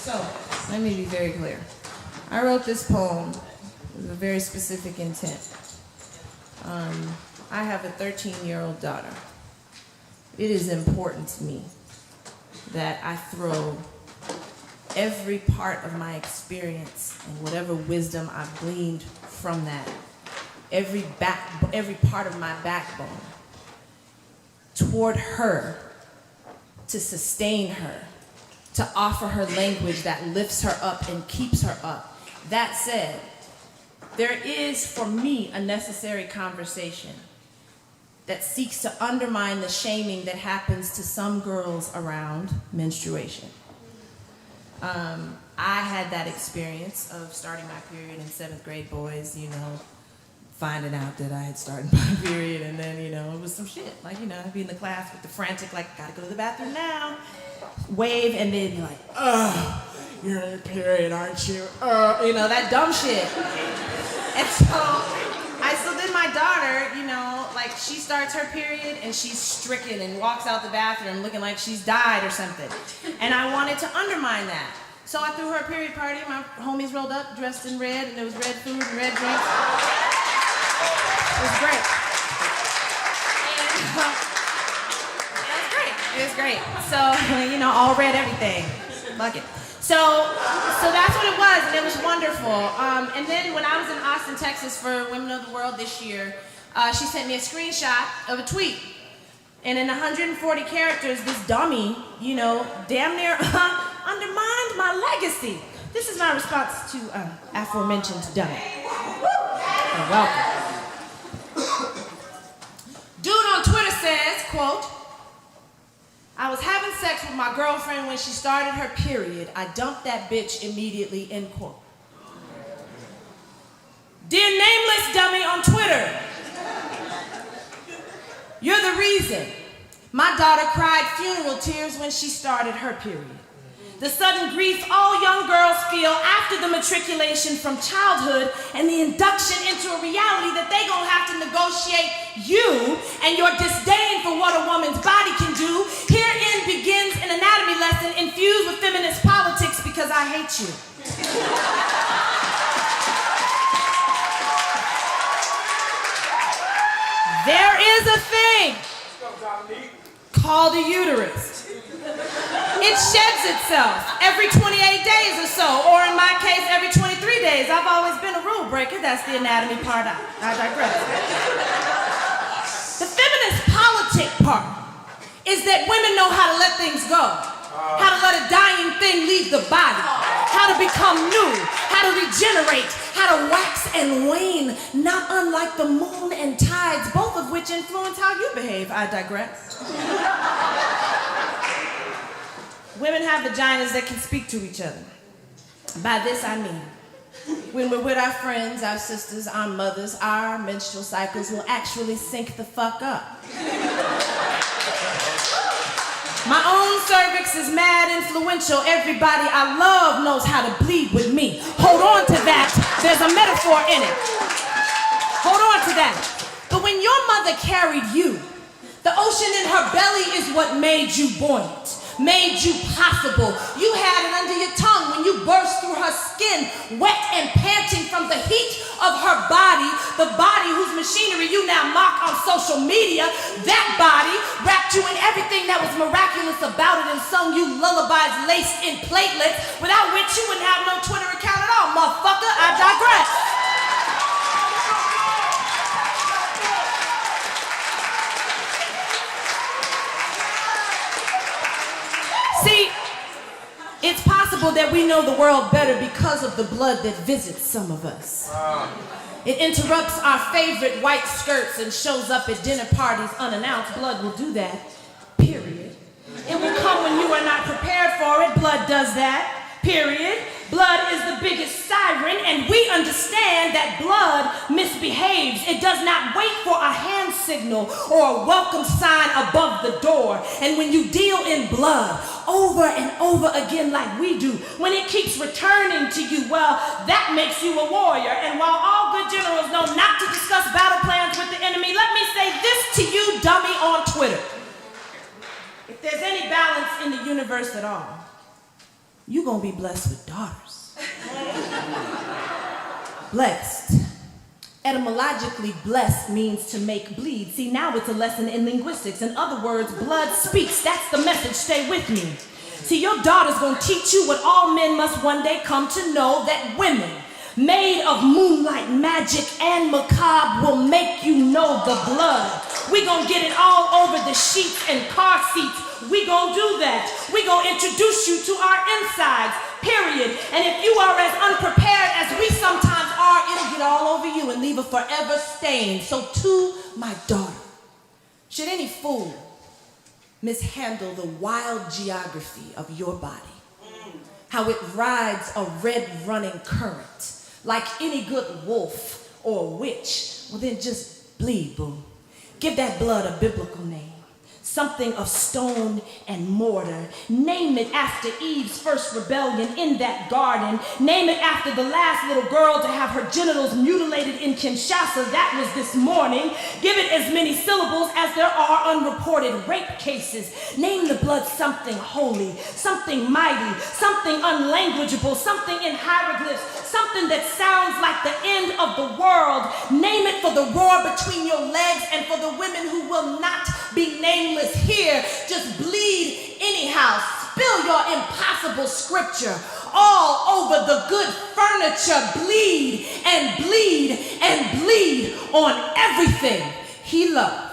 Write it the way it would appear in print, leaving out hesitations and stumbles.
So, let me be very clear. I wrote this poem with a very specific intent. I have a 13-year-old daughter. It is important to me that I throw every part of my experience and whatever wisdom I've gleaned from that, every part of my backbone toward her, to sustain her, to offer her language that lifts her up and keeps her up. That said, there is, for me, a necessary conversation that seeks to undermine the shaming that happens to some girls around menstruation. I had that experience of starting my period in 7th grade, boys, you know, finding out that I had started my period, and then, you know, it was some shit. Like, you know, I'd be in the class with the frantic, like, gotta go to the bathroom now, wave, and they'd be like, oh, you're in your period, aren't you? You know, that dumb shit. And so then my daughter, you know, like, she starts her period and she's stricken and walks out the bathroom looking like she's died or something. And I wanted to undermine that. So I threw her a period party. My homies rolled up dressed in red, and there was red food and red drinks. It was great. It was great. So, you know, all red everything. Fuck it. So that's what it was, and it was wonderful. And then when I was in Austin, Texas for Women of the World this year, she sent me a screenshot of a tweet. And in 140 characters, this dummy, you know, damn near undermined my legacy. This is my response to aforementioned dummy. You're welcome. Dude on Twitter says, quote, I was having sex with my girlfriend when she started her period. I dumped that bitch immediately, end quote. Dear nameless dummy on Twitter, you're the reason. My daughter cried funeral tears when she started her period. The sudden grief all young girls feel after the matriculation from childhood and the induction into a reality that they gonna have to negotiate you and your disdain for what a woman's body can do. Herein begins an anatomy lesson infused with feminist politics because I hate you. There is a thing called a uterus. It sheds itself every 28 days or so, or in my case, every 23 days. I've always been a rule breaker. That's the anatomy part. I digress. The feminist politic part is that women know how to let things go, how to let a dying thing leave the body, how to become new, how to regenerate, how to wax and wane, not unlike the moon and tides, both of which influence how you behave. I digress. Women have vaginas that can speak to each other. By this I mean, when we're with our friends, our sisters, our mothers, our menstrual cycles will actually sync the fuck up. My own cervix is mad influential. Everybody I love knows how to bleed with me. Hold on to that. There's a metaphor in it. Hold on to that. But when your mother carried you, the ocean in her belly is what made you buoyant, made you possible. You had it under your tongue when you burst through her skin, wet and panting from the heat of her body, the body whose machinery you now mock on social media. That body wrapped you in everything that was miraculous about it and sung you lullabies laced in platelets, without which you wouldn't have no Twitter account at all, motherfucker. I digress. See, it's possible that we know the world better because of the blood that visits some of us. It interrupts our favorite white skirts and shows up at dinner parties unannounced. Blood will do that, period. It will come when you are not prepared for it. Blood does that, period. Blood is the biggest siren, and we understand that blood misbehaves. It does not wait for a hand signal or a welcome sign above the door. And when you deal in blood over and over again like we do, when it keeps returning to you, well, that makes you a warrior. And while all good generals know not to discuss battle plans with the enemy, let me say this to you, dummy on Twitter. If there's any balance in the universe at all, you're gonna be blessed with daughters. Blessed. Etymologically, blessed means to make bleed. See, now it's a lesson in linguistics. In other words, blood speaks. That's the message. Stay with me. See, your daughter's gonna teach you what all men must one day come to know, that women, made of moonlight, magic, and macabre, will make you know the blood. We gonna get it all over the sheets and car seats. We gonna do that. We gonna introduce you to our insides, period. And if you are as unprepared as we sometimes are, it'll get all over you and leave a forever stain. So to my daughter, should any fool mishandle the wild geography of your body, how it rides a red running current, like any good wolf or witch, well then just bleed, boo. Give that blood a biblical name. Something of stone and mortar. Name it after Eve's first rebellion in that garden. Name it after the last little girl to have her genitals mutilated in Kinshasa. That was this morning. Give it as many syllables as there are unreported rape cases. Name the blood something holy, something mighty, something unlanguageable, something in hieroglyphs, something that sounds like the end of the world. Name it for the roar between your legs and for the women who will not be nameless here. Just bleed anyhow. Spill your impossible scripture all over the good furniture. Bleed and bleed and bleed on everything he loved.